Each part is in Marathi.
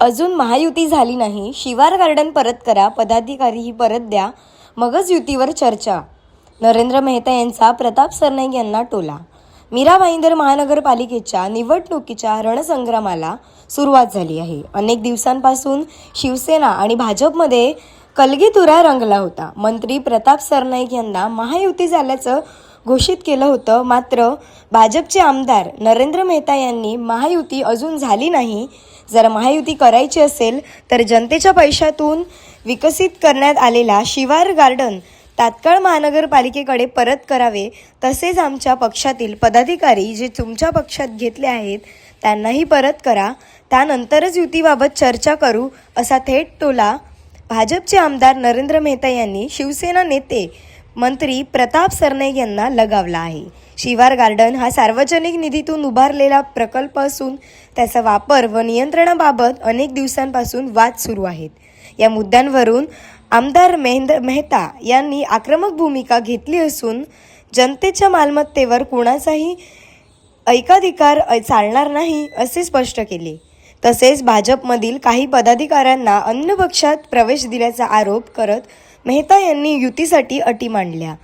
अजून महायुती झाली नाही, शिवार गार्डन परत करा, पदाधिकारीही परत द्या, मगच युतीवर चर्चा. नरेंद्र मेहता यांचा प्रताप सरनाईक यांना टोला. मीरा भाईंदर महानगरपालिकेच्या निवडणुकीच्या रणसंग्रामाला सुरुवात झाली आहे. अनेक दिवसांपासून शिवसेना आणि भाजपमध्ये कलगीतुरा रंगला होता. मंत्री प्रताप सरनाईक यांना महायुती झाल्याचं घोषित केलं होतं. मात्र भाजपचे आमदार नरेंद्र मेहता यांनी महायुती अजून झाली नाही, जर महायुती करायची असेल तर जनतेच्या पैशातून विकसित करण्यात आलेला शिवार गार्डन तात्काळ महानगरपालिकेकडे परत करावे, तसेच आमच्या पक्षातील पदाधिकारी जे तुमच्या पक्षात घेतले आहेत त्यांनाही परत करा, त्यानंतरच युतीबाबत चर्चा करू, असा थेट टोला भाजपचे आमदार नरेंद्र मेहता यांनी शिवसेना नेते मंत्री प्रताप सरनाईक यांना लगावला आहे. शिवार गार्डन हा सार्वजनिक निधीतून उभारलेला प्रकल्प असून त्याचा वापर व नियंत्रणाबाबत अनेक दिवसांपासून वाद सुरू आहेत. या मुद्द्यांवरून आमदार मेहता यांनी आक्रमक भूमिका घेतली असून जनतेच्या मालमत्तेवर कोणाचाही एकाधिकार चालणार नाही असे स्पष्ट केले. तसेच भाजपमधील काही पदाधिकाऱ्यांना अन्य पक्षात प्रवेश दिल्याचा आरोप करत मेहता यांनी युतीसाठी अटी मांडल्या.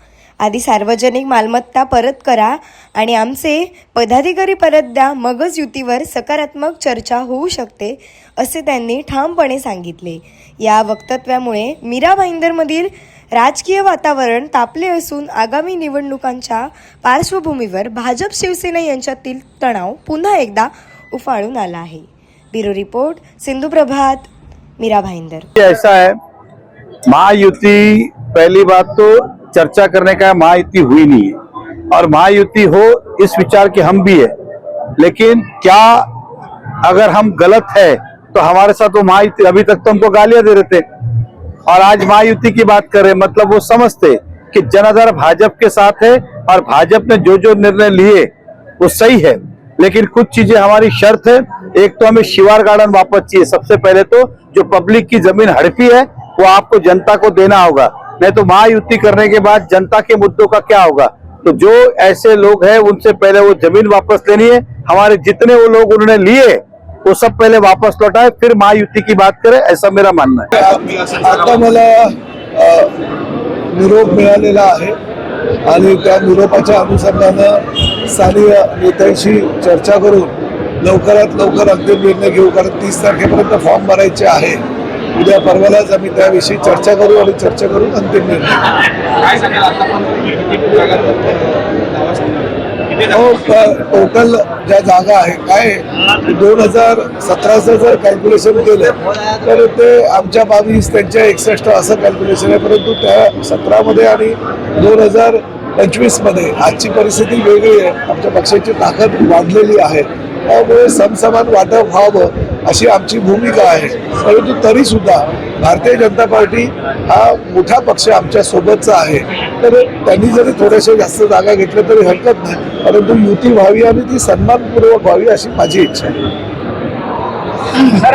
आधी सार्वजनिक मालमत्ता परत करा आणि आमचे पदाधिकारी परत द्या, मगच युतीवर सकारात्मक चर्चा होऊ शकते, असे त्यांनी ठामपणे सांगितले. या वक्तव्यामुळे मीरा भाईंदरमधील राजकीय वातावरण तापले असून आगामी निवडणुकांच्या पार्श्वभूमीवर भाजप शिवसेना यांच्यातील तणाव पुन्हा एकदा उफाळून आला आहे. ब्युरो रिपोर्ट, सिंधु प्रभात, मीरा भाईंदर. ऐसा है, महायुति पहली बात तो चर्चा करने का महायुति हुई नहीं है और महायुति हो इस विचार के हम भी है, लेकिन क्या अगर हम गलत है तो हमारे साथ वो महायुति अभी तक तो हमको गालियां दे रहे थे और आज महायुति की बात कर रहे, मतलब वो समझते कि जनाधार भाजपा के साथ है और भाजपा ने जो जो निर्णय लिए वो सही है, लेकिन कुछ चीजें हमारी शर्त है. एक तो हमें शिवार गार्डन वापस चाहिए. सबसे पहले तो जो पब्लिक की जमीन हड़पी है वो आपको जनता को देना होगा, नहीं तो महायुति करने के बाद जनता के मुद्दों का क्या होगा. तो जो ऐसे लोग हैं उनसे पहले वो जमीन वापस लेनी है. हमारे जितने वो लोग उन्होंने लिए वो सब पहले वापस लौटाए, फिर महायुति की बात करें, ऐसा मेरा मानना है. आता मला निरोप मिळालेला आहे आणि त्या निरोपाच्या अनुषंगानं स्थानिक नेत्यांशी चर्चा करून लवकरात लवकर अंतिम निर्णय घेऊ. कारण 30 तारखेपर्यंत फॉर्म भरायचे आहे. उद्या परवालाच आम्ही त्याविषयी चर्चा करू आणि चर्चा करून अंतिम निर्णय. टोटल ज्या जागा आहे काय 2017चं जर कॅल्क्युलेशन केलं तर ते आमच्या 22 त्यांच्या 61 असं कॅल्क्युलेशन आहे. परंतु त्या 17मध्ये आणि 2025 मध्ये आजची परिस्थिती वेगळी आहे. आमच्या पक्षाची ताकद वाढलेली आहे, त्यामुळे समसमान वाटप व्हावं अशी आमची भूमिका आहे. परंतु तरी सुद्धा भारतीय जनता पार्टी हा मोठा पक्ष आमच्या सोबतचा आहे, तर त्यांनी जरी थोड्याशा जास्त जागा घेतल्या तरी हरकत नाही, परंतु युती व्हावी आणि ती सन्मानपूर्वक व्हावी अशी माझी इच्छा आहे.